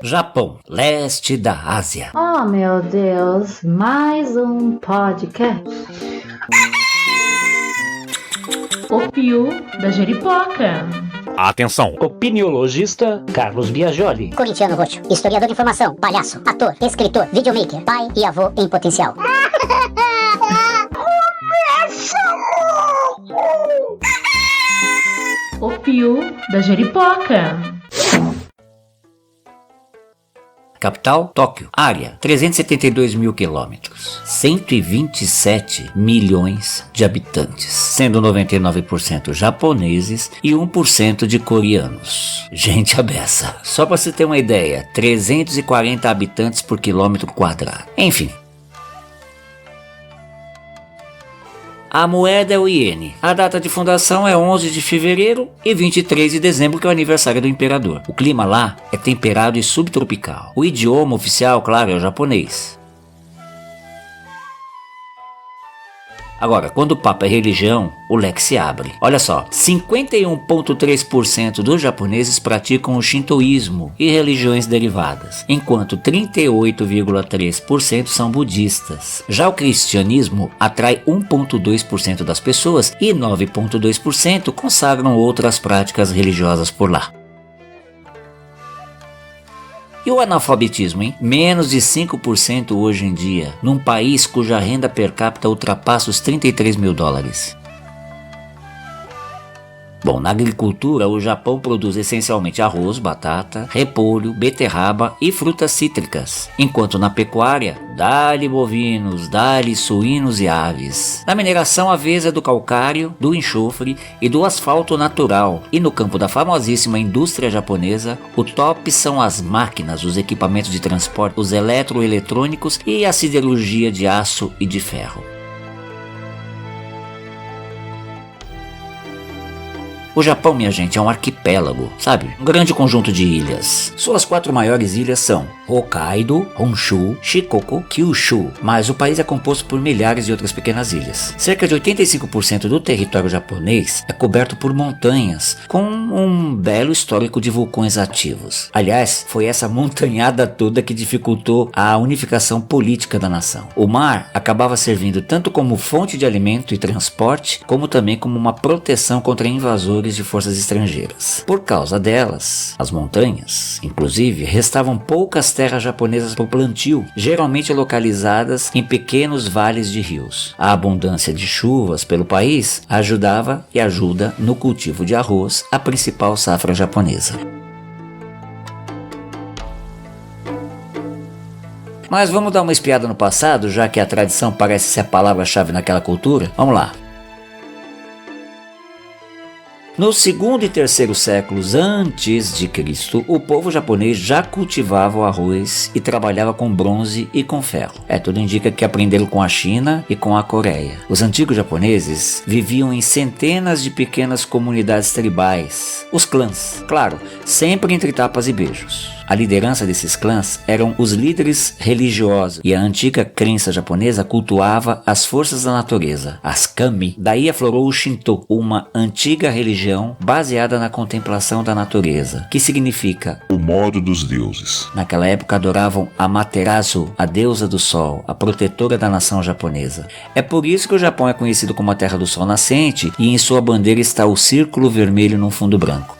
Japão, leste da Ásia. Oh, meu Deus, mais um podcast. O Piu da Jeripoca. Atenção! Opiniologista Carlos Biagioli. Corintiano roxo, historiador de informação, palhaço, ator, escritor, videomaker, pai e avô em potencial. O Piu da Jeripoca. Capital, Tóquio. Área, 372 mil quilômetros. 127 milhões de habitantes, sendo 99% japoneses e 1% de coreanos. Gente a beça. Só para você ter uma ideia, 340 habitantes por quilômetro quadrado. Enfim. A moeda é o iene. A data de fundação é 11 de fevereiro e 23 de dezembro, que é o aniversário do imperador. O clima lá é temperado e subtropical. O idioma oficial, claro, é o japonês. Agora, quando o papo é religião, o leque se abre. Olha só, 51,3% dos japoneses praticam o shintoísmo e religiões derivadas, enquanto 38,3% são budistas. Já o cristianismo atrai 1,2% das pessoas e 9,2% consagram outras práticas religiosas por lá. E o analfabetismo, hein? Menos de 5% hoje em dia, num país cuja renda per capita ultrapassa os 33 mil dólares. Bom, na agricultura, o Japão produz essencialmente arroz, batata, repolho, beterraba e frutas cítricas, enquanto na pecuária, dá-lhe bovinos, dá-lhe suínos e aves. Na mineração, a vez é do calcário, do enxofre e do asfalto natural. E no campo da famosíssima indústria japonesa, o top são as máquinas, os equipamentos de transporte, os eletroeletrônicos e a siderurgia de aço e de ferro. O Japão, minha gente, é um arquipélago, sabe? Um grande conjunto de ilhas. Suas 4 maiores ilhas são Hokkaido, Honshu, Shikoku, Kyushu, mas o país é composto por milhares de outras pequenas ilhas. Cerca de 85% do território japonês é coberto por montanhas, com um belo histórico de vulcões ativos. Aliás, foi essa montanhada toda que dificultou a unificação política da nação. O mar acabava servindo tanto como fonte de alimento e transporte, como também como uma proteção contra invasores de forças estrangeiras. Por causa delas, as montanhas, inclusive, restavam poucas terras japonesas para o plantio, geralmente localizadas em pequenos vales de rios. A abundância de chuvas pelo país ajudava e ajuda no cultivo de arroz, a principal safra japonesa. Mas vamos dar uma espiada no passado, já que a tradição parece ser a palavra-chave naquela cultura? Vamos lá. No segundo e terceiro séculos antes de Cristo, o povo japonês já cultivava o arroz e trabalhava com bronze e com ferro. Tudo indica que aprenderam com a China e com a Coreia. Os antigos japoneses viviam em centenas de pequenas comunidades tribais, os clãs, claro, sempre entre tapas e beijos. A liderança desses clãs eram os líderes religiosos, e a antiga crença japonesa cultuava as forças da natureza, as kami. Daí aflorou o Shinto, uma antiga religião baseada na contemplação da natureza, que significa o modo dos deuses. Naquela época adoravam Amaterasu, a deusa do sol, a protetora da nação japonesa. É por isso que o Japão é conhecido como a terra do sol nascente, e em sua bandeira está o círculo vermelho num fundo branco.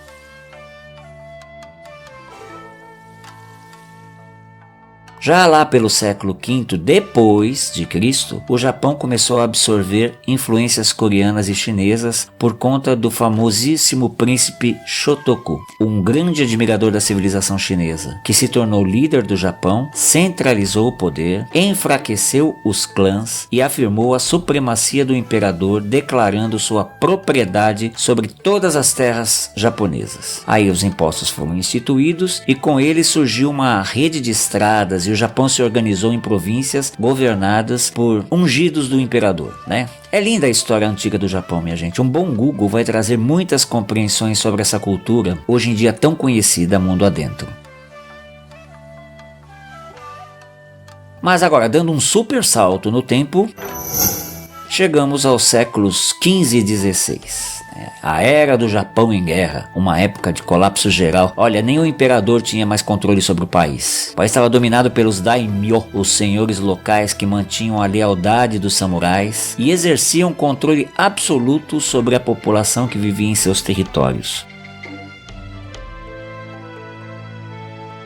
Já lá pelo século V depois de Cristo, o Japão começou a absorver influências coreanas e chinesas por conta do famosíssimo príncipe Shotoku, um grande admirador da civilização chinesa, que se tornou líder do Japão, centralizou o poder, enfraqueceu os clãs e afirmou a supremacia do imperador, declarando sua propriedade sobre todas as terras japonesas. Aí os impostos foram instituídos e com eles surgiu uma rede de estradas e o Japão se organizou em províncias governadas por ungidos do imperador, né? É linda a história antiga do Japão, minha gente. Um bom Google vai trazer muitas compreensões sobre essa cultura, hoje em dia tão conhecida mundo adentro. Mas agora, dando um super salto no tempo, chegamos aos séculos XV e XVI. A era do Japão em guerra, uma época de colapso geral. Olha, nem o imperador tinha mais controle sobre o país. O país estava dominado pelos daimyo, os senhores locais que mantinham a lealdade dos samurais e exerciam controle absoluto sobre a população que vivia em seus territórios.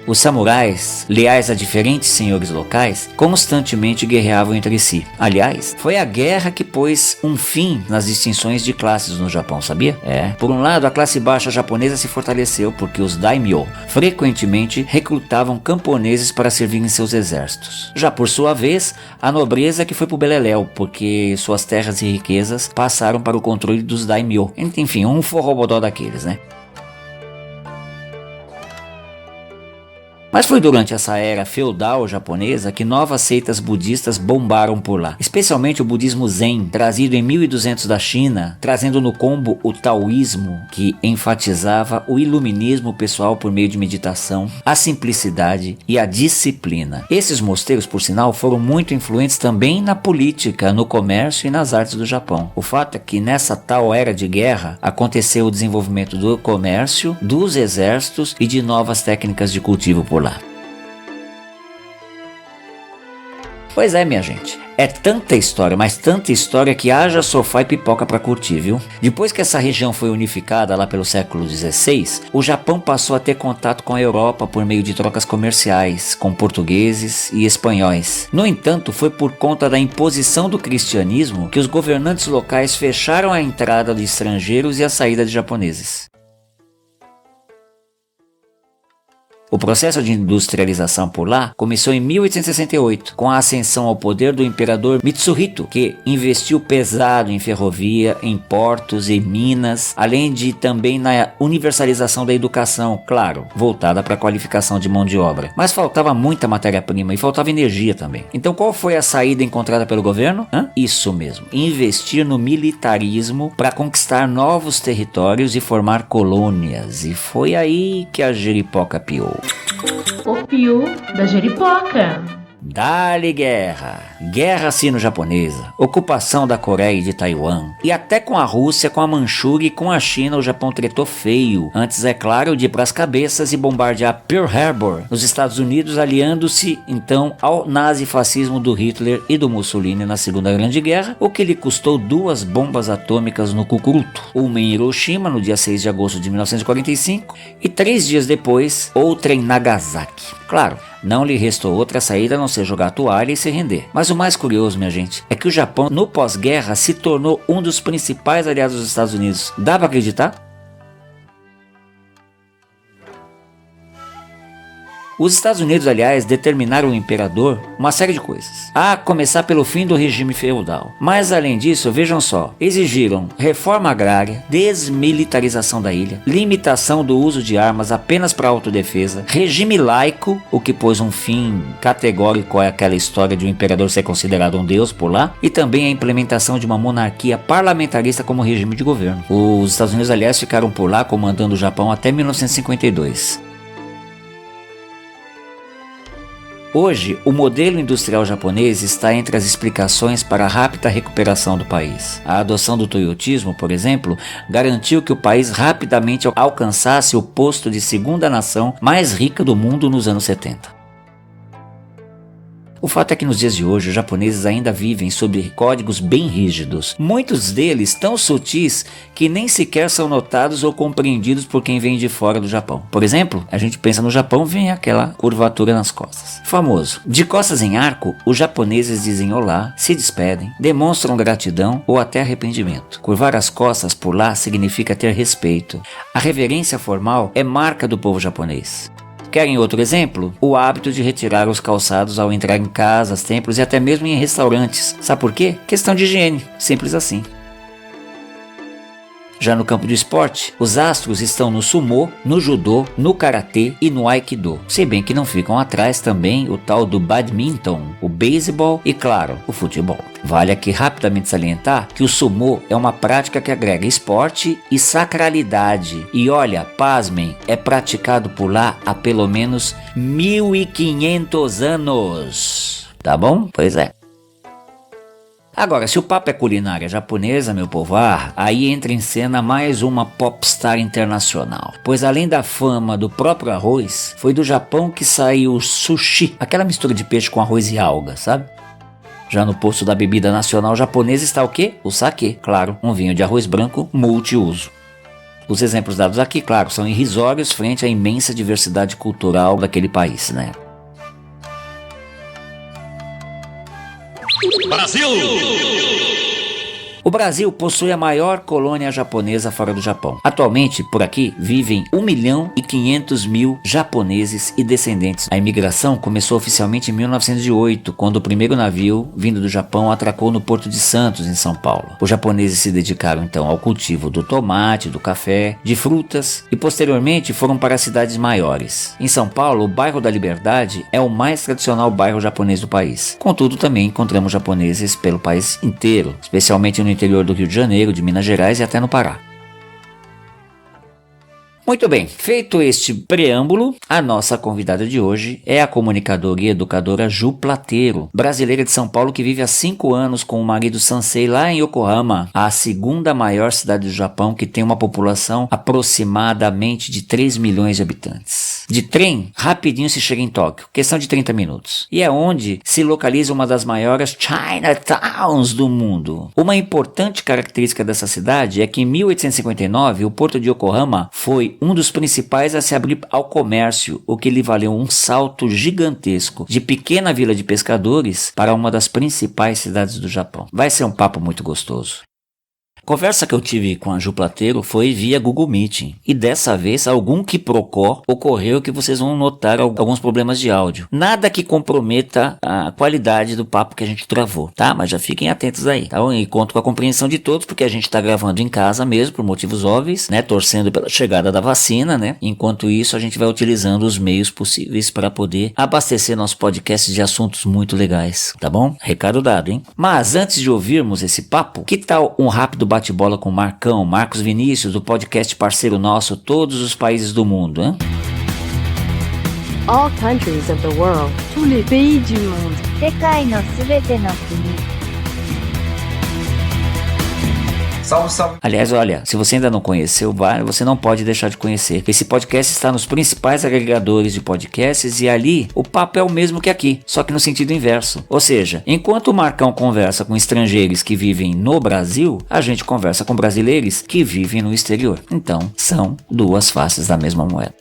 Os samurais, leais a diferentes senhores locais, constantemente guerreavam entre si. Aliás, foi a guerra que pôs um fim nas distinções de classes no Japão, sabia? Por um lado, a classe baixa japonesa se fortaleceu porque os daimyo frequentemente recrutavam camponeses para servir em seus exércitos. Já por sua vez, a nobreza que foi pro beleléu, porque suas terras e riquezas passaram para o controle dos daimyo. Enfim, um forrobodó daqueles, né? Mas foi durante essa era feudal japonesa que novas seitas budistas bombaram por lá, especialmente o budismo Zen, trazido em 1200 da China, trazendo no combo o taoísmo, que enfatizava o iluminismo pessoal por meio de meditação, a simplicidade e a disciplina. Esses mosteiros, por sinal, foram muito influentes também na política, no comércio e nas artes do Japão. O fato é que nessa tal era de guerra aconteceu o desenvolvimento do comércio, dos exércitos e de novas técnicas de cultivo por lá. Pois é, minha gente, é tanta história, mas tanta história que haja sofá e pipoca pra curtir, viu? Depois que essa região foi unificada lá pelo século XVI, o Japão passou a ter contato com a Europa por meio de trocas comerciais com portugueses e espanhóis. No entanto, foi por conta da imposição do cristianismo que os governantes locais fecharam a entrada de estrangeiros e a saída de japoneses. O processo de industrialização por lá começou em 1868, com a ascensão ao poder do imperador Mitsuhito, que investiu pesado em ferrovia, em portos e minas, além de também na universalização da educação, claro, voltada para a qualificação de mão de obra. Mas faltava muita matéria-prima e faltava energia também. Então qual foi a saída encontrada pelo governo? Isso mesmo, investir no militarismo para conquistar novos territórios e formar colônias. E foi aí que a jeripoca piou. O piu da jeripoca. Dá-lhe guerra. Guerra sino-japonesa, ocupação da Coreia e de Taiwan, e até com a Rússia, com a Manchúria e com a China o Japão tretou feio, antes é claro de ir pras cabeças e bombardear Pearl Harbor, nos Estados Unidos, aliando-se então ao nazifascismo do Hitler e do Mussolini na Segunda Grande Guerra, o que lhe custou 2 bombas atômicas no Cucuruto, uma em Hiroshima no dia 6 de agosto de 1945 e 3 dias depois outra em Nagasaki. Claro, não lhe restou outra saída a não ser jogar a toalha e se render. Mas o mais curioso, minha gente, é que o Japão, no pós-guerra, se tornou um dos principais aliados dos Estados Unidos. Dá pra acreditar? Os Estados Unidos, aliás, determinaram ao imperador uma série de coisas, a começar pelo fim do regime feudal. Mas além disso, vejam só, exigiram reforma agrária, desmilitarização da ilha, limitação do uso de armas apenas para autodefesa, regime laico, o que pôs um fim categórico àquela história de um imperador ser considerado um deus por lá, e também a implementação de uma monarquia parlamentarista como regime de governo. Os Estados Unidos, aliás, ficaram por lá comandando o Japão até 1952. Hoje, o modelo industrial japonês está entre as explicações para a rápida recuperação do país. A adoção do toyotismo, por exemplo, garantiu que o país rapidamente alcançasse o posto de segunda nação mais rica do mundo nos anos 70. O fato é que nos dias de hoje os japoneses ainda vivem sob códigos bem rígidos, muitos deles tão sutis que nem sequer são notados ou compreendidos por quem vem de fora do Japão. Por exemplo, a gente pensa no Japão, vem aquela curvatura nas costas. Famoso. De costas em arco, os japoneses dizem olá, se despedem, demonstram gratidão ou até arrependimento. Curvar as costas por lá significa ter respeito. A reverência formal é marca do povo japonês. Querem outro exemplo? O hábito de retirar os calçados ao entrar em casas, templos e até mesmo em restaurantes. Sabe por quê? Questão de higiene. Simples assim. Já no campo do esporte, os astros estão no sumô, no judô, no karatê e no aikido. Se bem que não ficam atrás também o tal do badminton, o beisebol e, claro, o futebol. Vale aqui rapidamente salientar que o sumô é uma prática que agrega esporte e sacralidade. E olha, pasmem, é praticado por lá há pelo menos 1500 anos. Tá bom? Pois é. Agora, se o papo é culinária japonesa, meu povo, aí entra em cena mais uma popstar internacional. Pois além da fama do próprio arroz, foi do Japão que saiu o sushi, aquela mistura de peixe com arroz e alga, sabe? Já no posto da bebida nacional japonesa está o quê? O sake, claro, um vinho de arroz branco multiuso. Os exemplos dados aqui, claro, são irrisórios frente à imensa diversidade cultural daquele país, né? Brasil! O Brasil possui a maior colônia japonesa fora do Japão. Atualmente, por aqui, vivem 1.500.000 japoneses e descendentes. A imigração começou oficialmente em 1908, quando o primeiro navio, vindo do Japão, atracou no Porto de Santos, em São Paulo. Os japoneses se dedicaram então ao cultivo do tomate, do café, de frutas e posteriormente foram para as cidades maiores. Em São Paulo, o bairro da Liberdade é o mais tradicional bairro japonês do país. Contudo, também encontramos japoneses pelo país inteiro, especialmente no interior do Rio de Janeiro, de Minas Gerais e até no Pará. Muito bem, feito este preâmbulo, a nossa convidada de hoje é a comunicadora e educadora Ju Plateiro, brasileira de São Paulo que vive há 5 anos com o marido Sansei lá em Yokohama, a segunda maior cidade do Japão, que tem uma população aproximadamente de 3 milhões de habitantes. De trem, rapidinho se chega em Tóquio, questão de 30 minutos. E é onde se localiza uma das maiores Chinatowns do mundo. Uma importante característica dessa cidade é que em 1859 o porto de Yokohama foi um dos principais a se abrir ao comércio, o que lhe valeu um salto gigantesco de pequena vila de pescadores para uma das principais cidades do Japão. Vai ser um papo muito gostoso. A conversa que eu tive com a Ju Plateiro foi via Google Meeting, e dessa vez algum quiprocó ocorreu que vocês vão notar alguns problemas de áudio. Nada que comprometa a qualidade do papo que a gente travou, tá? Mas já fiquem atentos aí, tá bom? E conto com a compreensão de todos, porque a gente tá gravando em casa mesmo, por motivos óbvios, né? Torcendo pela chegada da vacina, né? Enquanto isso, a gente vai utilizando os meios possíveis para poder abastecer nosso podcast de assuntos muito legais, tá bom? Recado dado, hein? Mas antes de ouvirmos esse papo, que tal um rápido bate-bola com o Marcos Vinícius, do podcast parceiro nosso, Todos os Países do Mundo, hein? All countries of the world. Tous les pays du monde. 世界のすべての国。 Salve, salve. Aliás, olha, se você ainda não conheceu, você não pode deixar de conhecer. Esse podcast está nos principais agregadores de podcasts e ali o papo é o mesmo que aqui, só que no sentido inverso. Ou seja, enquanto o Marcão conversa com estrangeiros que vivem no Brasil, a gente conversa com brasileiros que vivem no exterior. Então, são duas faces da mesma moeda.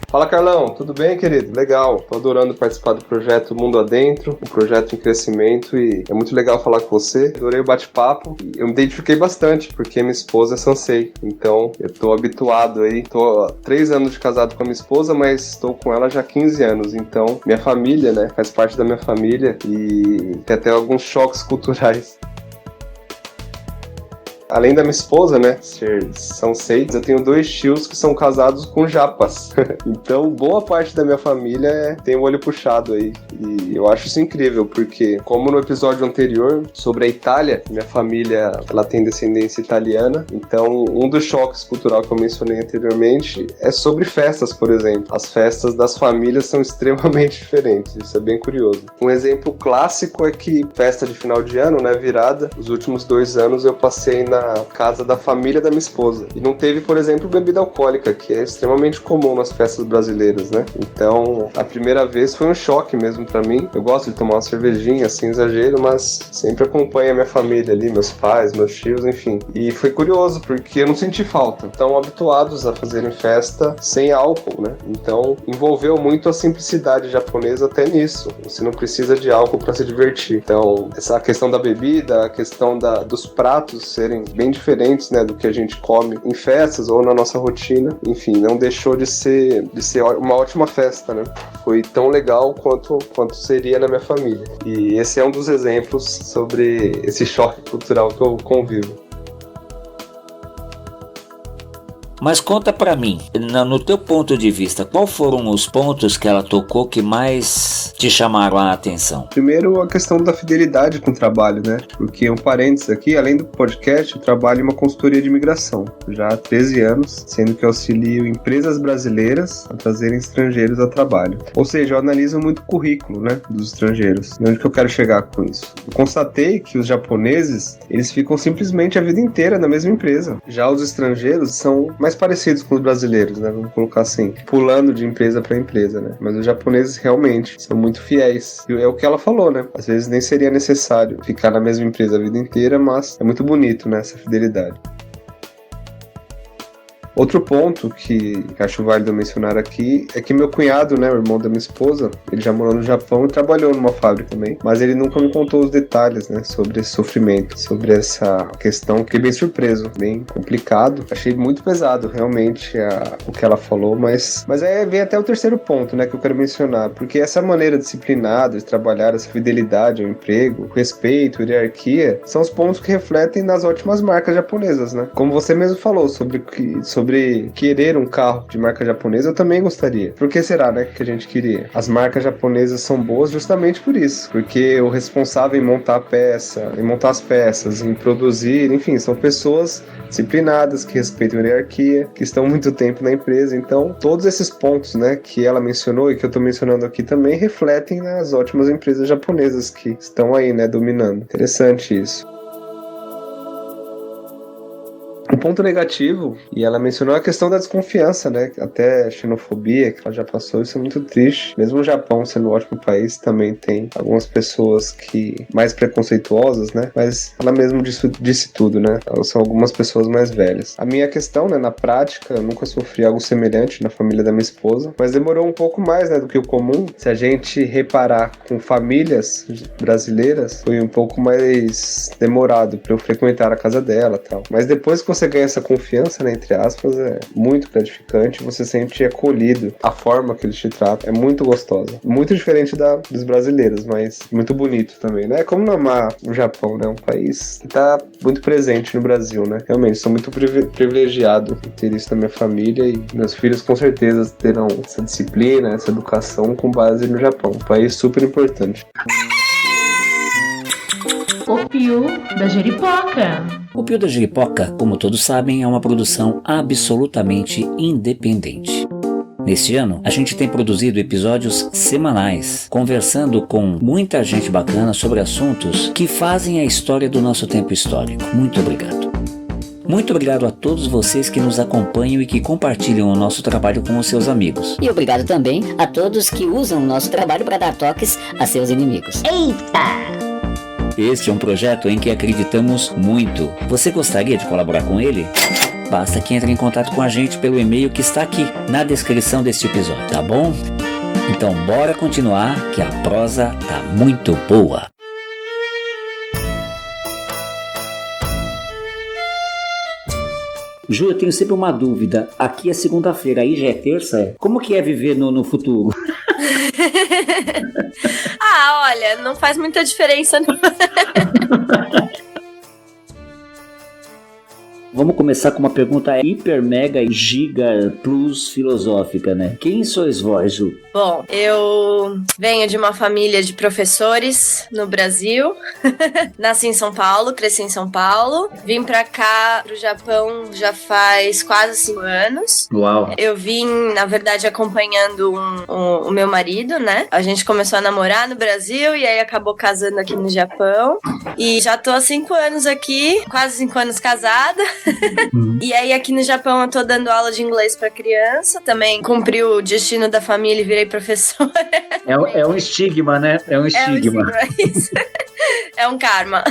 Fala, Carlão, tudo bem, querido? Legal, tô adorando participar do projeto Mundo Adentro, um projeto em crescimento, e é muito legal falar com você. Adorei o bate-papo, eu me identifiquei bastante, porque minha esposa é Sansei, então eu tô habituado aí, tô há 3 anos de casado com a minha esposa, mas estou com ela já há 15 anos, então minha família, né, faz parte da minha família e tem até alguns choques culturais. Além da minha esposa, né, ser Sansei, eu tenho 2 tios que são casados com japas. Então, boa parte da minha família tem o olho puxado aí. E eu acho isso incrível, porque como no episódio anterior, sobre a Itália, minha família, ela tem descendência italiana. Então, um dos choques culturais que eu mencionei anteriormente é sobre festas, por exemplo. As festas das famílias são extremamente diferentes. Isso é bem curioso. Um exemplo clássico é que festa de final de ano, né, virada, os últimos 2 anos eu passei na casa da família da minha esposa. E não teve, por exemplo, bebida alcoólica, que é extremamente comum nas festas brasileiras, né? Então, a primeira vez foi um choque mesmo pra mim. Eu gosto de tomar uma cervejinha, sem exagero, mas sempre acompanho a minha família ali, meus pais, meus tios, enfim. E foi curioso, porque eu não senti falta. Estão habituados a fazerem festa sem álcool, né? Então, envolveu muito a simplicidade japonesa até nisso. Você não precisa de álcool pra se divertir. Então, essa questão da bebida, a questão dos pratos serem bem diferentes, né, do que a gente come em festas ou na nossa rotina. Enfim, não deixou de ser uma ótima festa, né? Foi tão legal quanto seria na minha família. E esse é um dos exemplos sobre esse choque cultural que eu convivo. Mas conta pra mim, no teu ponto de vista, qual foram os pontos que ela tocou que mais te chamaram a atenção? Primeiro, a questão da fidelidade com o trabalho, né? Porque um parênteses aqui, além do podcast, eu trabalho em uma consultoria de imigração já há 13 anos, sendo que eu auxilio empresas brasileiras a trazerem estrangeiros ao trabalho. Ou seja, eu analiso muito o currículo, né, dos estrangeiros. E onde que eu quero chegar com isso? Eu constatei que os japoneses, eles ficam simplesmente a vida inteira na mesma empresa. Já os estrangeiros são mais parecidos com os brasileiros, né? Vamos colocar assim, pulando de empresa para empresa, né? Mas os japoneses realmente são muito fiéis. E é o que ela falou, né? Às vezes nem seria necessário ficar na mesma empresa a vida inteira, mas é muito bonito, né, essa fidelidade. Outro ponto que acho válido mencionar aqui é que meu cunhado, né, o irmão da minha esposa, ele já morou no Japão e trabalhou numa fábrica também, mas ele nunca me contou os detalhes, né, sobre esse sofrimento, sobre essa questão. Fiquei bem surpreso, bem complicado. Achei muito pesado, realmente, o que ela falou, mas aí vem até o terceiro ponto, né, que eu quero mencionar, porque essa maneira disciplinada de trabalhar, essa fidelidade ao emprego, respeito, hierarquia, são os pontos que refletem nas ótimas marcas japonesas, né? Como você mesmo falou sobre querer um carro de marca japonesa, eu também gostaria. Por que será, né, que a gente queria? As marcas japonesas são boas justamente por isso, porque o responsável em montar a peça, em montar as peças, em produzir, enfim, são pessoas disciplinadas, que respeitam a hierarquia, que estão muito tempo na empresa. Então, todos esses pontos, né, que ela mencionou e que eu tô mencionando aqui também refletem nas ótimas empresas japonesas que estão aí, né, dominando. Interessante isso. Um ponto negativo, e ela mencionou a questão da desconfiança, né? Até xenofobia, que ela já passou, isso é muito triste. Mesmo o Japão sendo um ótimo país, também tem algumas pessoas que mais preconceituosas, né? Mas ela mesmo disse tudo, né? São algumas pessoas mais velhas. A minha questão, né? Na prática, eu nunca sofri algo semelhante na família da minha esposa, mas demorou um pouco mais, né? Do que o comum. Se a gente reparar com famílias brasileiras, foi um pouco mais demorado para eu frequentar a casa dela e tal. Mas depois que você ganha essa confiança, né, entre aspas, é muito gratificante, você se sente acolhido. A forma que eles te tratam é muito gostosa. Muito diferente dos brasileiros, mas muito bonito também, né? É como amar o Japão, né? Um país que tá muito presente no Brasil, né? Realmente, sou muito privilegiado em ter isso na minha família e meus filhos com certeza terão essa disciplina, essa educação com base no Japão. Um país super importante. O Pio da Jeripoca. O Pio da Jeripoca, como todos sabem, é uma produção absolutamente independente. Neste ano, a gente tem produzido episódios semanais, conversando com muita gente bacana sobre assuntos que fazem a história do nosso tempo histórico. Muito obrigado. Muito obrigado a todos vocês que nos acompanham e que compartilham o nosso trabalho com os seus amigos. E obrigado também a todos que usam o nosso trabalho para dar toques a seus inimigos. Eita! Este é um projeto em que acreditamos muito. Você gostaria de colaborar com ele? Basta que entre em contato com a gente pelo e-mail que está aqui na descrição deste episódio, tá bom? Então bora continuar, que a prosa tá muito boa. Ju, eu tenho sempre uma dúvida. Aqui é segunda-feira, aí já é terça? Como que é viver no futuro? Olha, não faz muita diferença não. Vamos começar com uma pergunta hiper, mega, giga, plus filosófica, né? Quem sois vós, Ju? Bom, eu venho de uma família de professores no Brasil. Nasci em São Paulo, cresci em São Paulo. Vim pra cá, pro Japão, já faz quase 5 anos. Uau! Eu vim, na verdade, acompanhando o meu marido, né? A gente começou a namorar no Brasil e aí acabou casando aqui no Japão. E já tô há 5 anos aqui, quase 5 anos casada. E aí aqui no Japão eu tô dando aula de inglês pra criança. Também cumpri o destino da família e virei professora. É um estigma, né? É um estigma. Isso. É um karma.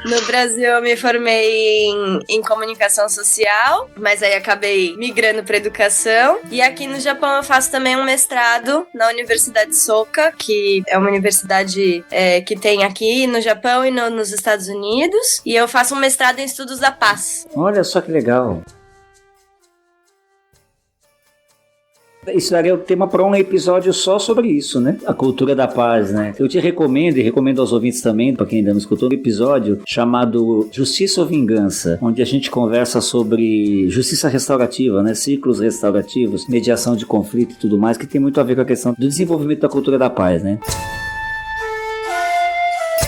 No Brasil eu me formei em comunicação social, mas aí acabei migrando para educação. E aqui no Japão eu faço também um mestrado na Universidade Soka, que é uma universidade que tem aqui no Japão e nos Estados Unidos. E eu faço um mestrado em estudos da paz. Olha só que legal. Isso daria o tema para um episódio só sobre isso, né? A cultura da paz, né? Eu te recomendo, e recomendo aos ouvintes também, para quem ainda não escutou, um episódio chamado Justiça ou Vingança, onde a gente conversa sobre justiça restaurativa, né? Ciclos restaurativos, mediação de conflito e tudo mais, que tem muito a ver com a questão do desenvolvimento da cultura da paz, né?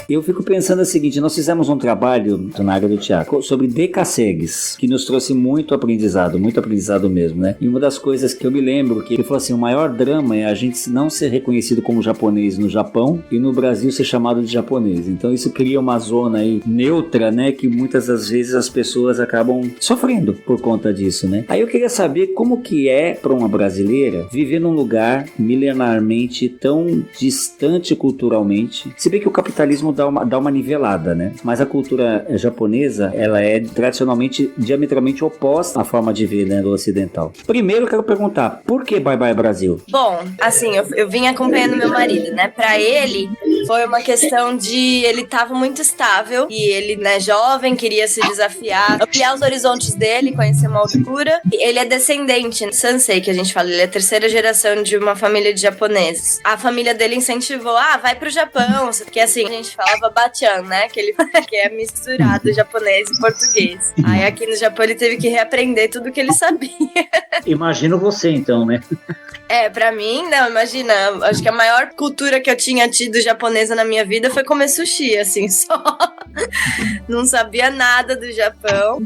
Eu fico pensando o seguinte, nós fizemos um trabalho na área do teatro sobre decassegues, que nos trouxe muito aprendizado mesmo, né? E uma das coisas que eu me lembro, que ele falou assim, o maior drama é a gente não ser reconhecido como japonês no Japão e no Brasil ser chamado de japonês. Então isso cria uma zona aí neutra, né? Que muitas das vezes as pessoas acabam sofrendo por conta disso, né? Aí eu queria saber como que é para uma brasileira viver num lugar milenarmente tão distante culturalmente, se bem que o capitalismo dá uma nivelada, né? Mas a cultura japonesa, ela é tradicionalmente diametralmente oposta à forma de ver, né, do ocidental. Primeiro eu quero perguntar, por que Bye Bye Brasil? Bom, assim, eu vim acompanhando meu marido, né? Pra ele, foi uma questão de... Ele tava muito estável e ele, né, jovem, queria se desafiar, ampliar os horizontes dele, conhecer uma cultura. Ele é descendente, Sansei, que a gente fala, ele é a terceira geração de uma família de japoneses. A família dele incentivou, vai pro Japão, porque assim, a gente falava bachan, né? Que é misturado japonês e português. Aí aqui no Japão ele teve que reaprender tudo que ele sabia. Imagino você então, né? Pra mim, não, imagina, acho que a maior cultura que eu tinha tido japonesa na minha vida foi comer sushi, assim, só. Não sabia nada do Japão.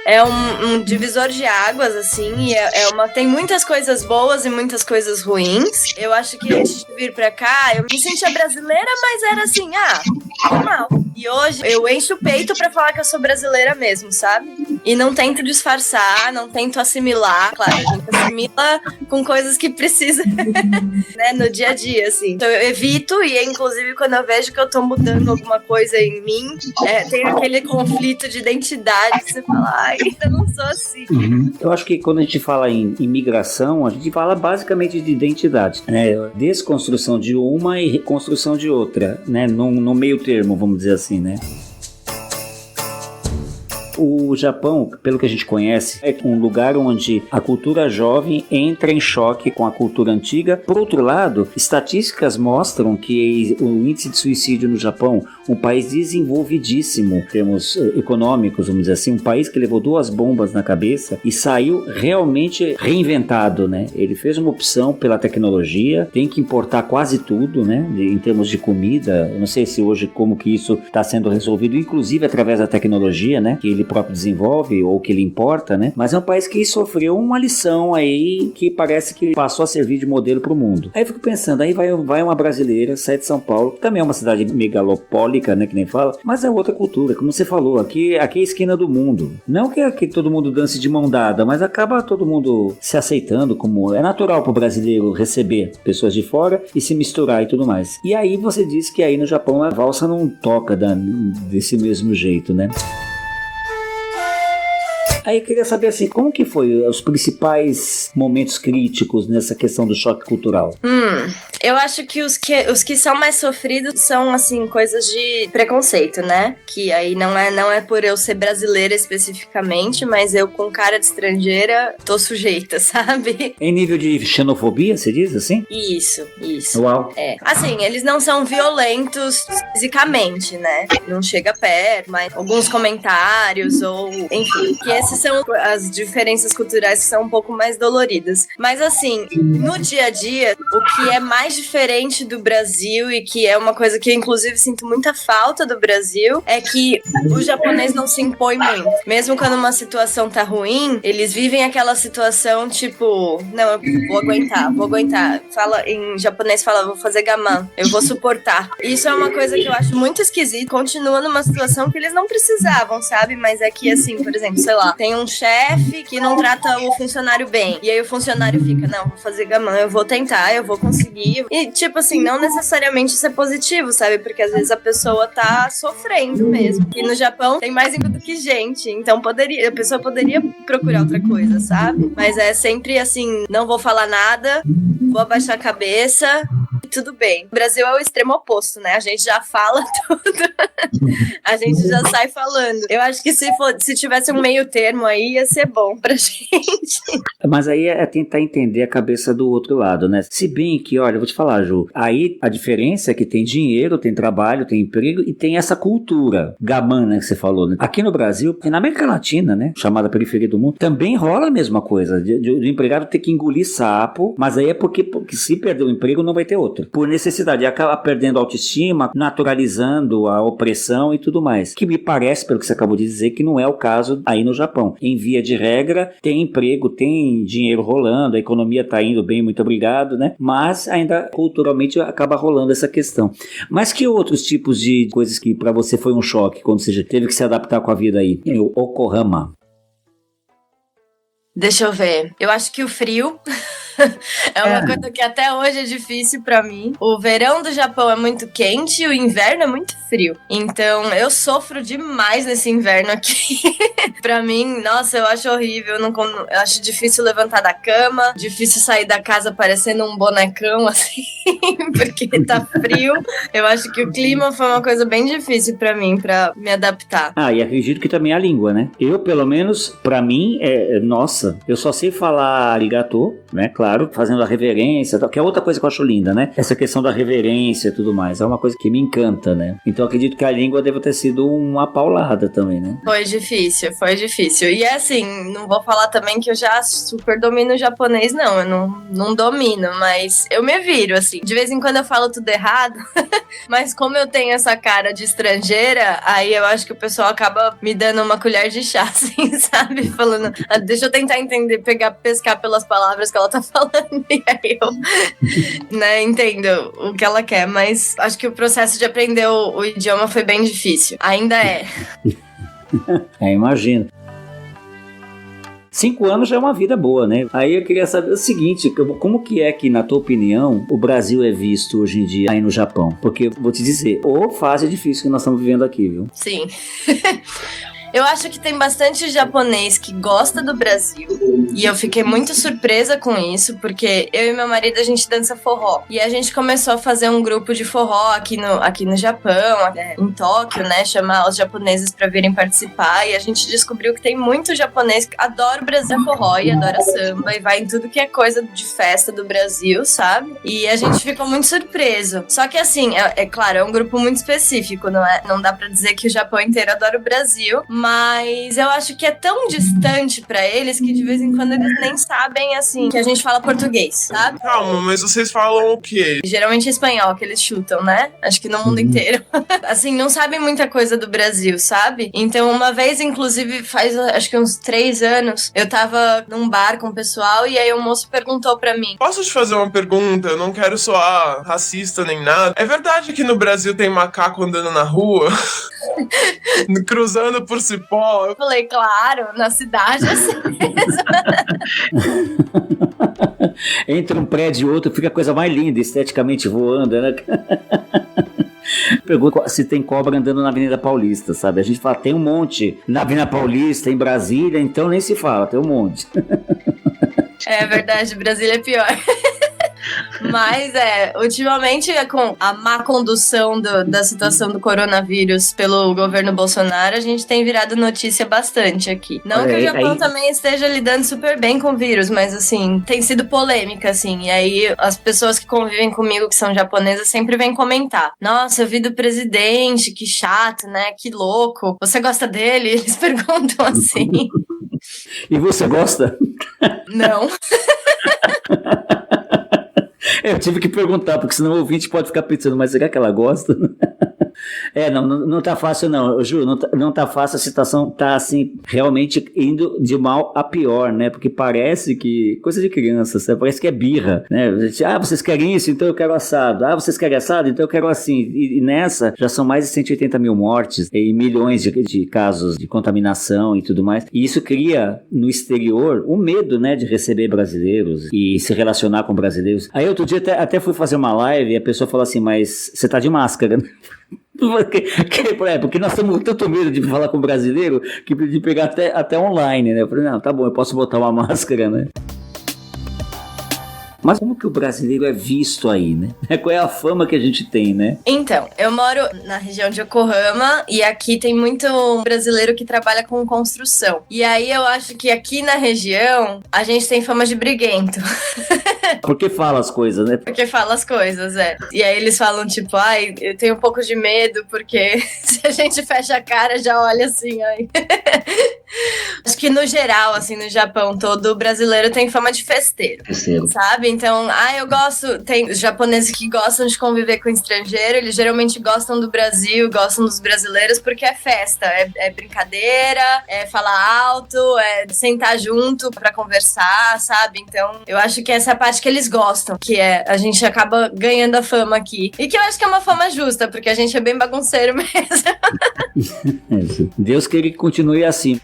É um divisor de águas, assim, e tem muitas coisas boas e muitas coisas ruins. Eu acho que antes de vir pra cá, eu me sentia brasileira, mas era assim, normal. E hoje eu encho o peito pra falar que eu sou brasileira mesmo, sabe? E não tento disfarçar, não tento assimilar. Claro, a gente assimila com coisas que precisa, né, no dia a dia, assim. Então eu evito, e inclusive quando eu vejo que eu tô mudando alguma coisa em mim, tem aquele conflito de identidade que você fala, ainda não sou assim. Eu acho que quando a gente fala em imigração, a gente fala basicamente de identidade, né? Desconstrução de uma e reconstrução de outra, né? No meio termo, vamos dizer assim, né? O Japão, pelo que a gente conhece, é um lugar onde a cultura jovem entra em choque com a cultura antiga. Por outro lado, estatísticas mostram que o índice de suicídio no Japão, um país desenvolvidíssimo em termos econômicos, vamos dizer assim, um país que levou 2 bombas na cabeça e saiu realmente reinventado, né? Ele fez uma opção pela tecnologia, tem que importar quase tudo, né? Em termos de comida, eu não sei se hoje como que isso está sendo resolvido, inclusive através da tecnologia, né? Que ele próprio desenvolve ou que ele importa, né? Mas é um país que sofreu uma lição aí que parece que passou a servir de modelo para o mundo. Aí eu fico pensando, aí vai uma brasileira, sai de São Paulo, que também é uma cidade megalopólica, né, que nem fala, mas é outra cultura, como você falou, aqui é a esquina do mundo. Não que todo mundo dance de mão dada, mas acaba todo mundo se aceitando, como é natural para o brasileiro receber pessoas de fora e se misturar e tudo mais. E aí você diz que aí no Japão a valsa não toca desse mesmo jeito, né? Aí eu queria saber assim, como que foi os principais momentos críticos nessa questão do choque cultural? Eu acho que os que são mais sofridos são, assim, coisas de preconceito, né? Que aí não é por eu ser brasileira especificamente, mas eu com cara de estrangeira tô sujeita, sabe? Em nível de xenofobia, você diz assim? Isso. Uau. Assim, eles não são violentos fisicamente, né? Não chega perto, mas alguns comentários ou, enfim, que esses são as diferenças culturais que são um pouco mais doloridas. Mas assim, no dia a dia, o que é mais diferente do Brasil e que é uma coisa que eu inclusive sinto muita falta do Brasil, é que o japonês não se impõe muito. Mesmo quando uma situação tá ruim, eles vivem aquela situação tipo, não, eu vou aguentar. Em japonês fala, vou fazer gaman, eu vou suportar. Isso é uma coisa que eu acho muito esquisita. Continua numa situação que eles não precisavam, sabe? Mas é que assim, por exemplo, sei lá, tem um chefe que não trata o funcionário bem. E aí o funcionário fica, não, vou fazer gaman, eu vou tentar, eu vou conseguir. E tipo assim, não necessariamente isso é positivo, sabe? Porque às vezes a pessoa tá sofrendo mesmo. E no Japão tem mais do que gente. Então a pessoa poderia procurar outra coisa, sabe? Mas é sempre assim, não vou falar nada, vou abaixar a cabeça, tudo bem. O Brasil é o extremo oposto, né? A gente já fala tudo. A gente já sai falando. Eu acho que se tivesse um meio termo aí, ia ser bom pra gente. Mas aí é tentar entender a cabeça do outro lado, né? Se bem que, olha, eu vou te falar, Ju, aí a diferença é que tem dinheiro, tem trabalho, tem emprego e tem essa cultura gamã, né, que você falou, né? Aqui no Brasil, e na América Latina, né, chamada periferia do mundo, também rola a mesma coisa, do empregado ter que engolir sapo, mas aí é porque se perder o emprego não vai ter outro. Por necessidade, acaba perdendo a autoestima, naturalizando a opressão e tudo mais. Que me parece, pelo que você acabou de dizer, que não é o caso aí no Japão. Em via de regra, tem emprego, tem dinheiro rolando, a economia tá indo bem, muito obrigado, né? Mas ainda culturalmente acaba rolando essa questão. Mas que outros tipos de coisas que pra você foi um choque quando você teve que se adaptar com a vida aí? O Yokohama. Deixa eu ver. Eu acho que o frio é uma coisa que até hoje é difícil pra mim. O verão do Japão é muito quente e o inverno é muito frio. Então, eu sofro demais nesse inverno aqui. Pra mim, nossa, eu acho horrível. Eu acho difícil levantar da cama, difícil sair da casa parecendo um bonecão, assim, porque tá frio. Eu acho que o clima foi uma coisa bem difícil pra mim, pra me adaptar. E acredito que também a língua, né? Eu, pelo menos, pra mim, nossa, eu só sei falar arigato, né? Claro, fazendo a reverência, que é outra coisa que eu acho linda, né? Essa questão da reverência e tudo mais, é uma coisa que me encanta, né? Então acredito que a língua deve ter sido uma paulada também, né? Foi difícil. E é assim, não vou falar também que eu já super domino o japonês, não. Eu não domino, mas eu me viro, assim. De vez em quando eu falo tudo errado, mas como eu tenho essa cara de estrangeira, aí eu acho que o pessoal acaba me dando uma colher de chá, assim, sabe? Falando, deixa eu tentar entender, pescar pelas palavras que ela tá falando, e aí eu, né, entendo o que ela quer, mas acho que o processo de aprender o idioma foi bem difícil. Ainda é. Imagino. 5 anos já é uma vida boa, né? Aí eu queria saber o seguinte, como que é que, na tua opinião, o Brasil é visto hoje em dia aí no Japão? Porque, vou te dizer, fase difícil que nós estamos vivendo aqui, viu? Sim. Eu acho que tem bastante japonês que gosta do Brasil, e eu fiquei muito surpresa com isso, porque eu e meu marido, a gente dança forró, e a gente começou a fazer um grupo de forró aqui no Japão, em Tóquio, né, chamar os japoneses pra virem participar, e a gente descobriu que tem muito japonês que adora o Brasil forró, e adora samba, e vai em tudo que é coisa de festa do Brasil, sabe? E a gente ficou muito surpreso. Só que assim, é claro, é um grupo muito específico, não dá pra dizer que o Japão inteiro adora o Brasil, mas eu acho que é tão distante pra eles que de vez em quando eles nem sabem, assim, que a gente fala português, sabe? Calma, mas vocês falam o quê? Geralmente é espanhol que eles chutam, né? Acho que no mundo inteiro. Assim, não sabem muita coisa do Brasil, sabe? Então, uma vez, inclusive, faz acho que uns 3 anos, eu tava num bar com o pessoal e aí o moço perguntou pra mim: posso te fazer uma pergunta? Eu não quero soar racista nem nada. É verdade que no Brasil tem macaco andando na rua? Cruzando por cipó? Eu falei, claro, na cidade é assim mesmo. Entre um prédio e outro fica a coisa mais linda, esteticamente voando, né? Pergunta se tem cobra andando na Avenida Paulista, sabe? A gente fala, tem um monte na Avenida Paulista, em Brasília, então nem se fala, tem um monte. É verdade, Brasília é pior. Mas ultimamente com a má condução da situação do coronavírus pelo governo Bolsonaro, a gente tem virado notícia bastante aqui. Não que o Japão também esteja lidando super bem com o vírus, mas assim, tem sido polêmica, assim. E aí as pessoas que convivem comigo, que são japonesas, sempre vêm comentar: nossa, eu vi do presidente, que chato, né? Que louco. Você gosta dele? Eles perguntam assim. E você gosta? Não. Eu tive que perguntar, porque senão o ouvinte pode ficar pensando, mas será que ela gosta? Não tá fácil não, Ju, não tá fácil, a situação tá assim, realmente indo de mal a pior, né, porque parece que, coisa de criança, sabe? Parece que é birra, né, vocês querem isso, então eu quero assado, vocês querem assado, então eu quero assim, e nessa já são mais de 180 mil mortes e milhões de casos de contaminação e tudo mais, e isso cria no exterior um medo, né, de receber brasileiros e se relacionar com brasileiros. Aí outro dia até fui fazer uma live e a pessoa falou assim, mas você tá de máscara, né? Porque nós temos tanto medo de falar com o brasileiro que de pegar até online, né? Eu falei, não, tá bom, eu posso botar uma máscara, né? Mas como que o brasileiro é visto aí, né? Qual é a fama que a gente tem, né? Então, eu moro na região de Yokohama e aqui tem muito brasileiro que trabalha com construção. E aí eu acho que aqui na região a gente tem fama de briguento. Porque fala as coisas, né? Porque fala as coisas, E aí eles falam tipo, ai, eu tenho um pouco de medo porque se a gente fecha a cara já olha assim, ai. Acho que no geral, assim, no Japão todo, o brasileiro tem fama de festeiro. Sabe? Então, eu gosto. Tem os japoneses que gostam de conviver com estrangeiro, eles geralmente gostam do Brasil, gostam dos brasileiros porque é festa, é brincadeira, é falar alto, é sentar junto pra conversar, sabe? Então, eu acho que essa é a parte que eles gostam, que é a gente acaba ganhando a fama aqui. E que eu acho que é uma fama justa, porque a gente é bem bagunceiro mesmo. Deus queira que continue assim.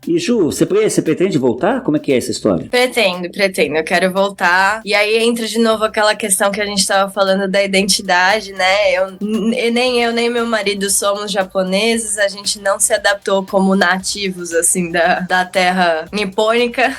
E Ju, você pretende voltar? Como é que é essa história? Pretendo, eu quero voltar. E aí entra de novo aquela questão que a gente tava falando da identidade, né? Nem eu, nem meu marido somos japoneses, a gente não se adaptou como nativos, assim, da terra nipônica.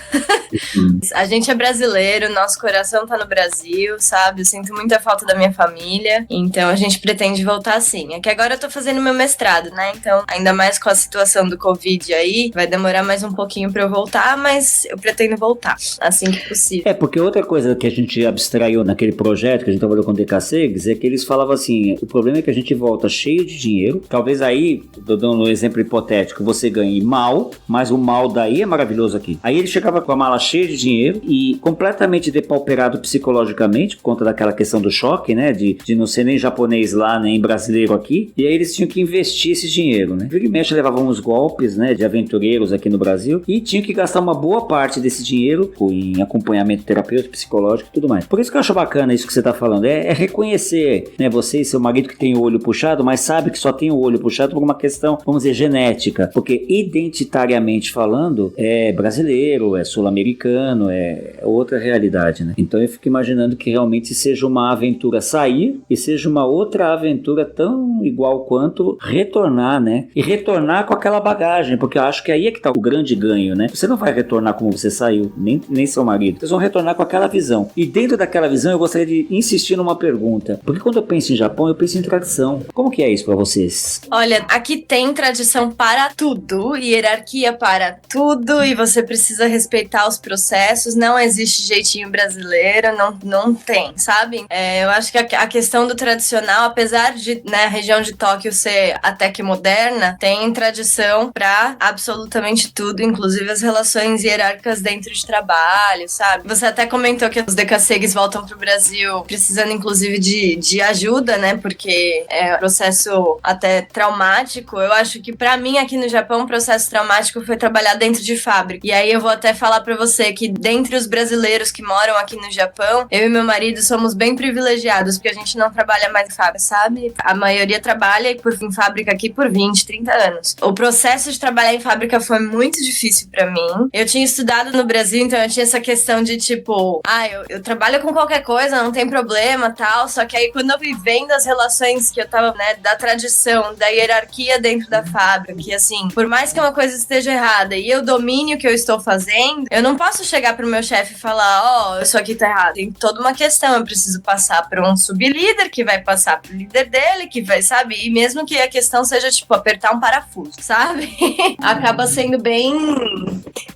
A gente é brasileiro, nosso coração tá no Brasil, sabe? Eu sinto muita falta da minha família, então a gente pretende voltar sim. É que agora eu tô fazendo meu mestrado, né? Então, ainda mais com a situação do Covid aí, vai demorar mais um pouquinho pra eu voltar, mas eu pretendo voltar assim que possível. Porque outra coisa que a gente abstraiu naquele projeto que a gente trabalhou com o DKCEGS é que eles falavam assim, o problema é que a gente volta cheio de dinheiro, talvez aí, tô dando um exemplo hipotético, você ganhe mal, mas o mal daí é maravilhoso aqui. Aí ele chegava com a mala cheia de dinheiro e completamente depauperado psicologicamente, por conta daquela questão do choque, né, de não ser nem japonês lá, nem brasileiro aqui, e aí eles tinham que investir esse dinheiro, né. Vira e mexe levavam uns golpes, né, de aventureiros aqui no Brasil e tinha que gastar uma boa parte desse dinheiro em acompanhamento terapêutico, psicológico e tudo mais. Por isso que eu acho bacana isso que você tá falando, é reconhecer, né, você e seu marido que tem o olho puxado, mas sabe que só tem o olho puxado por uma questão, vamos dizer, genética, porque identitariamente falando, é brasileiro, é sul-americano, é outra realidade, né? Então eu fico imaginando que realmente seja uma aventura sair e seja uma outra aventura tão igual quanto retornar, né? E retornar com aquela bagagem, porque eu acho que aí é que tá o grande ganho, né? Você não vai retornar como você saiu, nem seu marido. Vocês vão retornar com aquela visão. E dentro daquela visão eu gostaria de insistir numa pergunta. Porque quando eu penso em Japão, eu penso em tradição. Como que é isso pra vocês? Olha, aqui tem tradição para tudo, hierarquia para tudo, e você precisa respeitar os processos. Não existe jeitinho brasileiro, não tem, sabe? Eu acho que a questão do tradicional, apesar de, né, a região de Tóquio ser até que moderna, tem tradição pra absolutamente tudo, inclusive as relações hierárquicas dentro de trabalho, sabe? Você até comentou que os DKCEGs voltam pro Brasil precisando, inclusive, de ajuda, né? Porque é um processo até traumático. Eu acho que, pra mim, aqui no Japão, o processo traumático foi trabalhar dentro de fábrica. E aí eu vou até falar pra você que, dentre os brasileiros que moram aqui no Japão, eu e meu marido somos bem privilegiados, porque a gente não trabalha mais em fábrica, sabe? A maioria trabalha em fábrica aqui por 20, 30 anos. O processo de trabalhar em fábrica foi muito difícil pra mim. Eu tinha estudado no Brasil, então eu tinha essa questão de tipo, eu trabalho com qualquer coisa, não tem problema, tal, só que aí quando eu fui vendo as relações que eu tava, né, da tradição, da hierarquia dentro da fábrica, que assim, por mais que uma coisa esteja errada e eu domine o que eu estou fazendo, eu não posso chegar pro meu chefe e falar, isso aqui tá errado. Tem toda uma questão, eu preciso passar pra um sublíder, que vai passar pro líder dele, que vai, sabe? E mesmo que a questão seja, tipo, apertar um parafuso, sabe? Acaba sendo bem...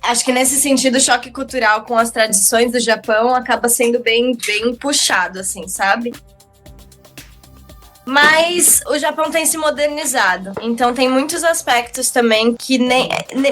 Acho que nesse sentido, o choque cultural com as tradições do Japão acaba sendo bem puxado, assim, sabe? Mas o Japão tem se modernizado, então tem muitos aspectos também que nem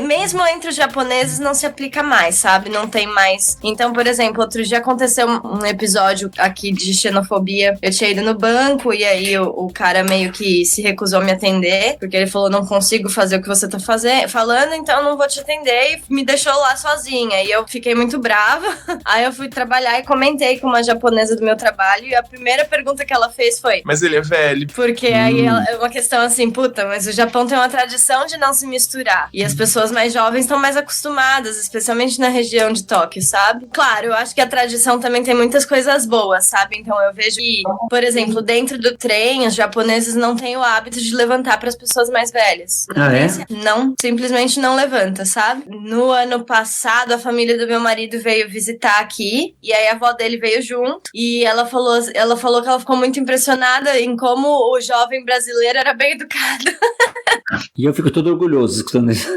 mesmo entre os japoneses não se aplica mais, sabe? Não tem mais. Então, por exemplo, outro dia aconteceu um episódio aqui de xenofobia. Eu tinha ido no banco e aí o cara meio que se recusou a me atender, porque ele falou, não consigo fazer o que você tá falando, então não vou te atender, e me deixou lá sozinha. E eu fiquei muito brava. Aí eu fui trabalhar e comentei com uma japonesa do meu trabalho e a primeira pergunta que ela fez foi: mas ele é velho? pele. Porque aí é uma questão assim, puta, mas o Japão tem uma tradição de não se misturar. E as pessoas mais jovens estão mais acostumadas, especialmente na região de Tóquio, sabe? Claro, eu acho que a tradição também tem muitas coisas boas, sabe? Então eu vejo que, por exemplo, dentro do trem, os japoneses não têm o hábito de levantar para as pessoas mais velhas. Não, simplesmente não levanta, sabe? No ano passado, a família do meu marido veio visitar aqui, e aí a avó dele veio junto, e ela falou que ela ficou muito impressionada em como o jovem brasileiro era bem educado. E eu fico todo orgulhoso escutando isso.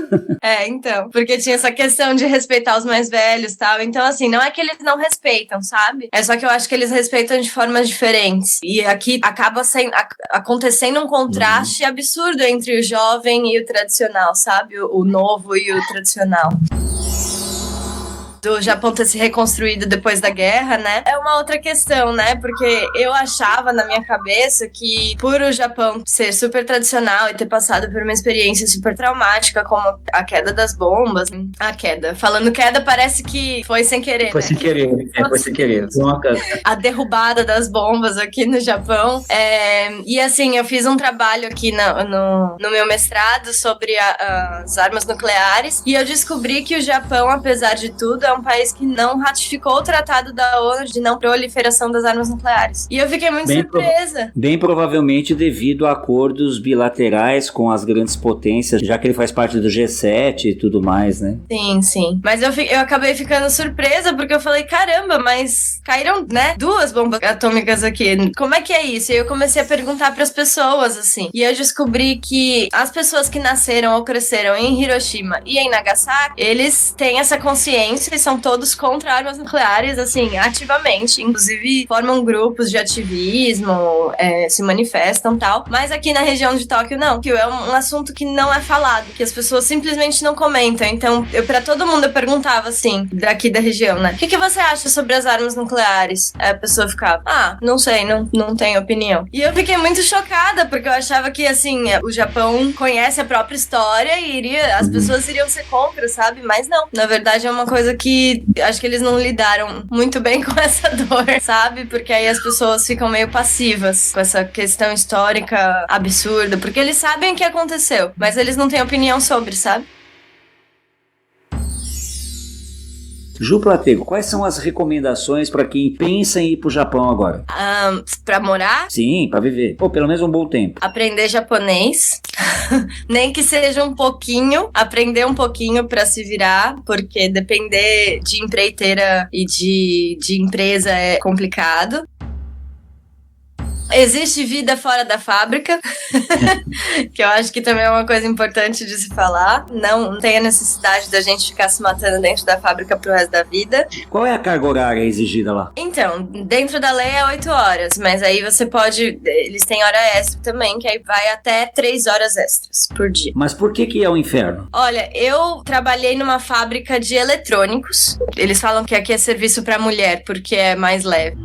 Então, porque tinha essa questão de respeitar os mais velhos e tal. Então, assim, não é que eles não respeitam, sabe? É só que eu acho que eles respeitam de formas diferentes. E aqui acaba acontecendo um contraste absurdo entre o jovem e o tradicional, sabe? O novo e o tradicional. Do Japão ter se reconstruído depois da guerra, né? É uma outra questão, né? Porque eu achava na minha cabeça que por o Japão ser super tradicional e ter passado por uma experiência super traumática, como a queda das bombas, falando queda parece que foi sem querer, Foi né? sem querer, foi sem querer. A derrubada das bombas aqui no Japão. E assim, eu fiz um trabalho aqui no meu mestrado sobre as armas nucleares, e eu descobri que o Japão, apesar de tudo, é um país que não ratificou o tratado da ONU de não proliferação das armas nucleares. E eu fiquei muito surpresa. Bem provavelmente devido a acordos bilaterais com as grandes potências, já que ele faz parte do G7 e tudo mais, né? Sim. Mas eu acabei ficando surpresa, porque eu falei, caramba, mas caíram, né, 2 bombas atômicas aqui. Como é que é isso? E eu comecei a perguntar pras pessoas, assim. E eu descobri que as pessoas que nasceram ou cresceram em Hiroshima e em Nagasaki, eles têm essa consciência e são todos contra armas nucleares, assim, ativamente. Inclusive, formam grupos de ativismo, se manifestam e tal. Mas aqui na região de Tóquio, não. Que é um assunto que não é falado, que as pessoas simplesmente não comentam. Então, pra todo mundo eu perguntava, assim, daqui da região, né? O que você acha sobre as armas nucleares? Aí a pessoa ficava, não sei, não tenho opinião. E eu fiquei muito chocada, porque eu achava que, assim, o Japão conhece a própria história e as pessoas iriam ser contra, sabe? Mas não. Na verdade, é uma coisa que acho que eles não lidaram muito bem com essa dor, sabe? Porque aí as pessoas ficam meio passivas com essa questão histórica absurda, porque eles sabem o que aconteceu, mas eles não têm opinião sobre, sabe? Ju Platego, quais são as recomendações para quem pensa em ir pro Japão agora? Pra morar? Sim, para viver. Ou pelo menos um bom tempo. Aprender japonês. Nem que seja um pouquinho. Aprender um pouquinho pra se virar, porque depender de empreiteira e de empresa é complicado. Existe vida fora da fábrica, que eu acho que também é uma coisa importante de se falar. Não tem a necessidade da gente ficar se matando dentro da fábrica pro resto da vida. Qual é a carga horária exigida lá? Então, dentro da lei é 8 horas, mas aí você pode... Eles têm hora extra também, que aí vai até 3 horas extras por dia. Mas por que é um inferno? Olha, eu trabalhei numa fábrica de eletrônicos. Eles falam que aqui é serviço pra mulher, porque é mais leve.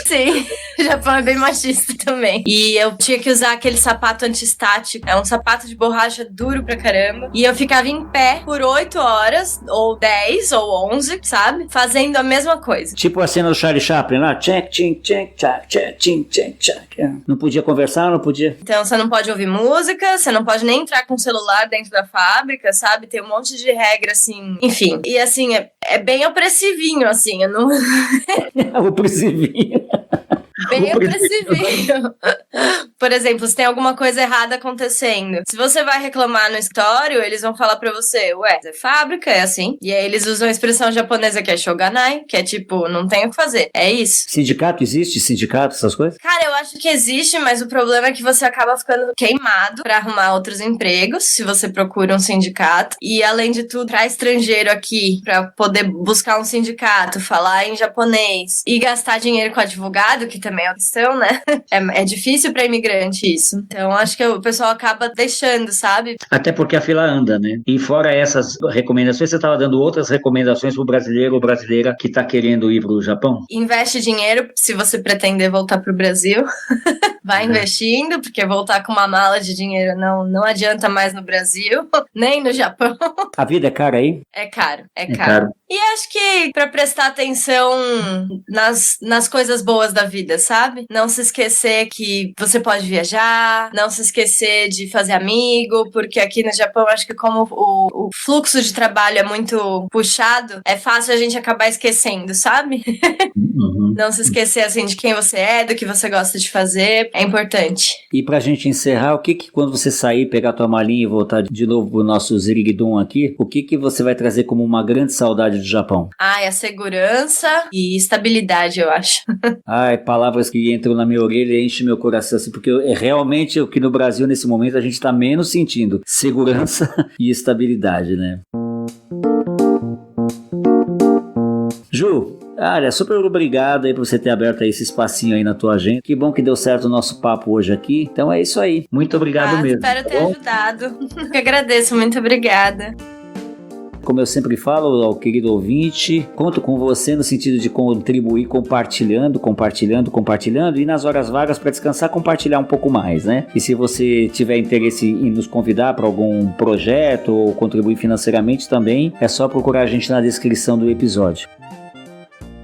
Sim. O Japão é bem machista também. E eu tinha que usar aquele sapato antistático. É um sapato de borracha duro pra caramba. E eu ficava em pé por 8 horas, ou 10, ou 11, sabe? Fazendo a mesma coisa. Tipo a cena do Charlie Chaplin lá. Check, ching, check, check, check, ching, check, check. Não podia conversar, não podia. Então você não pode ouvir música, você não pode nem entrar com o celular dentro da fábrica, sabe? Tem um monte de regra, assim. Enfim. E assim, é bem opressivinho, assim. Eu não... Opressivinho. Bem opressivinho. Por exemplo, se tem alguma coisa errada acontecendo, se você vai reclamar no escritório, eles vão falar pra você, é fábrica, é assim. E aí eles usam a expressão japonesa que é shoganai, que é tipo, não tem o que fazer. É isso. Sindicato existe? Sindicato, essas coisas? Cara, eu acho que existe, mas o problema é que você acaba ficando queimado pra arrumar outros empregos, se você procura um sindicato. E além de tudo, pra estrangeiro aqui, pra poder buscar um sindicato, falar em japonês e gastar dinheiro com advogado, que também é uma questão, né? É difícil pra imigrante isso. Então, acho que o pessoal acaba deixando, sabe? Até porque a fila anda, né? E fora essas recomendações, você estava dando outras recomendações pro brasileiro ou brasileira que tá querendo ir pro Japão? Investe dinheiro se você pretender voltar pro Brasil. Vai investindo, porque voltar com uma mala de dinheiro não adianta mais no Brasil, nem no Japão. A vida é cara aí? É caro. E acho que pra prestar atenção nas coisas boas da vida, sabe? Não se esquecer que você pode viajar, não se esquecer de fazer amigo, porque aqui no Japão acho que como o fluxo de trabalho é muito puxado, é fácil a gente acabar esquecendo, sabe? Não se esquecer, assim, de quem você é, do que você gosta de fazer, é importante. E pra gente encerrar, o que quando você sair, pegar tua malinha e voltar de novo pro nosso Ziriguidum aqui, o que você vai trazer como uma grande saudade do Japão? Ai, a segurança e estabilidade, eu acho. Ai, palavras que entram na minha orelha e enchem meu coração, assim, porque é realmente o que no Brasil, nesse momento, a gente tá menos sentindo. Segurança e estabilidade, né? Ju, olha, super obrigado aí por você ter aberto aí esse espacinho aí na tua agenda. Que bom que deu certo o nosso papo hoje aqui. Então é isso aí. Muito obrigado mesmo. Espero ter ajudado. Eu agradeço, muito obrigada. Como eu sempre falo ao querido ouvinte, conto com você no sentido de contribuir compartilhando e nas horas vagas para descansar compartilhar um pouco mais, né? E se você tiver interesse em nos convidar para algum projeto ou contribuir financeiramente também, é só procurar a gente na descrição do episódio.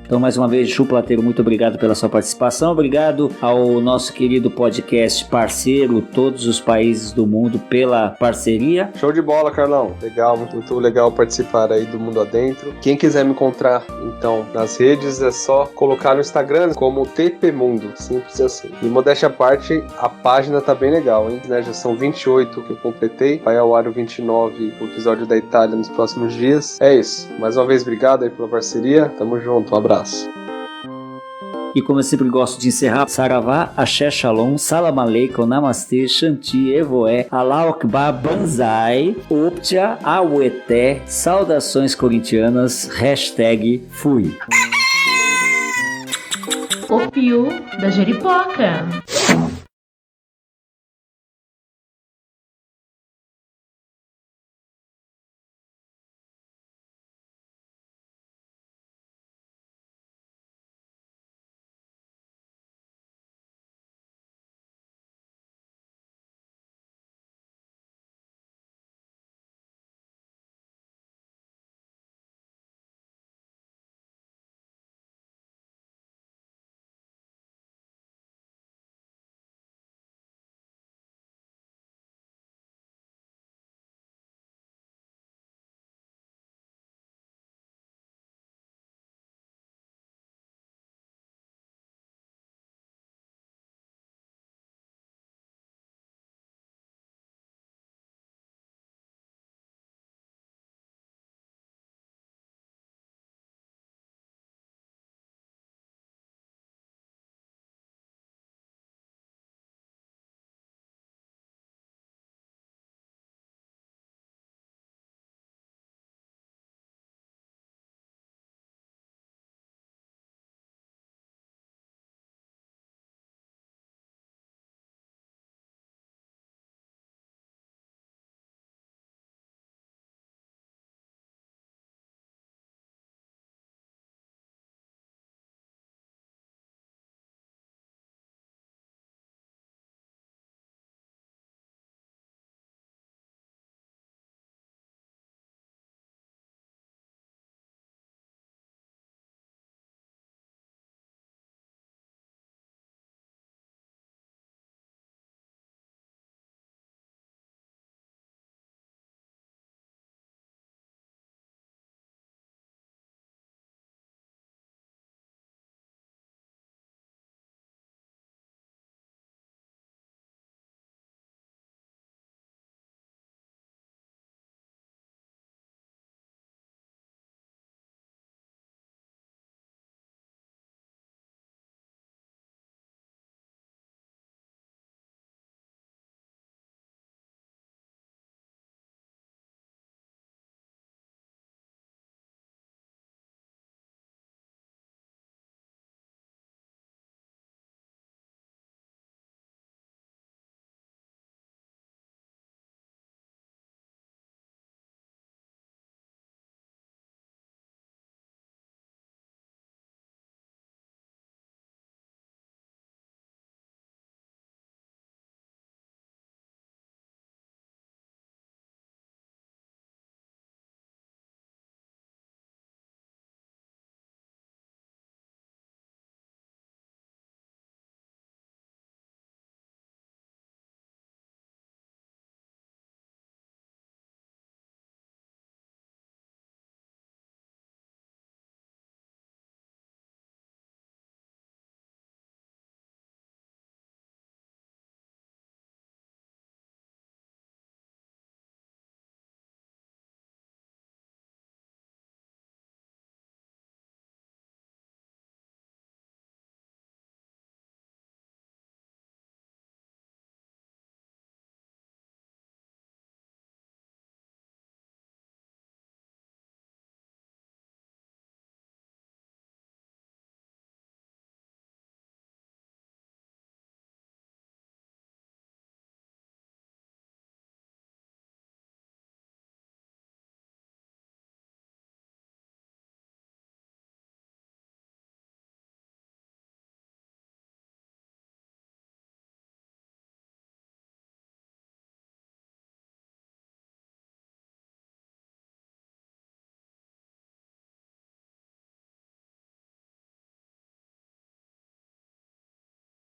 Então, mais uma vez, Chu Plateiro, muito obrigado pela sua participação. Obrigado ao nosso querido podcast parceiro, todos os países do mundo, pela parceria. Show de bola, Carlão. Legal, muito legal participar aí do Mundo Adentro. Quem quiser me encontrar, então, nas redes, é só colocar no Instagram como TP Mundo, simples assim. E modéstia à parte, a página tá bem legal, hein? Já são 28 que eu completei. Vai ao ar o 29, o episódio da Itália nos próximos dias. É isso. Mais uma vez, obrigado aí pela parceria. Tamo junto, um abraço. E como eu sempre gosto de encerrar, Saravá, Axé Shalom, Salam Aleikum, Namastê, Shanti, Evoé, Allahu Akbar, Banzai, Optia, Aueté, saudações corintianas, #fui. O Piu da Jeripoca.